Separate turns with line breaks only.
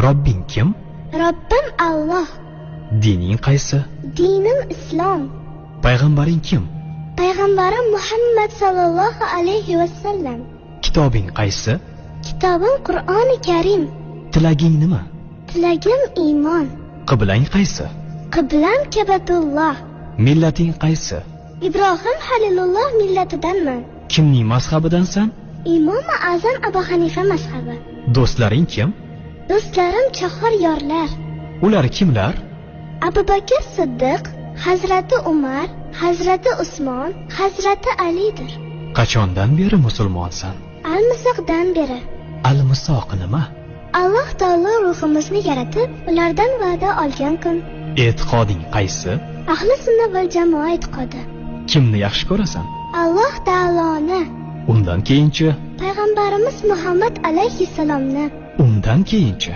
Robbing kim?
Robbim Alloh.
Dining qaysi?
Dinim Islom.
Payg'ambaring kim?
Payg'ambarim Muhammad sallallohu alayhi vasallam.
Kitobing qaysi?
Kitobim Qur'oni Karim.
Tilaging nima?
Tilagim iymon.
Qiblang qaysi?
Qiblam Kabatulloh.
Millating qaysi?
Ibrohim Halilulloh millatidanman.
Kimning mazhabidansan?
Imom Azam Abu Hanifa mazhabi.
Do'stlaring kim?
Do'stlarim chahor yorlar.
Ular kimlar?
Abu Bakr Siddiq, Hazrati Umar, Hazrati Usmon, Hazrati Alidir.
Qachondan beri musulmonsan?
Al-Misoqdan beri.
Al-Misoq nima?
Alloh taolo ruhimizni yaratib, ulardan va'da olgan kun.
E'tiqoding qaysi?
Ahli sunna va jamoa e'tiqodi.
Kimni yaxshi ko'rasan?
Alloh taoloni.
Undan keyinchi?
Payg'ambarimiz Muhammad alayhissalomni.
Undan keyinchi?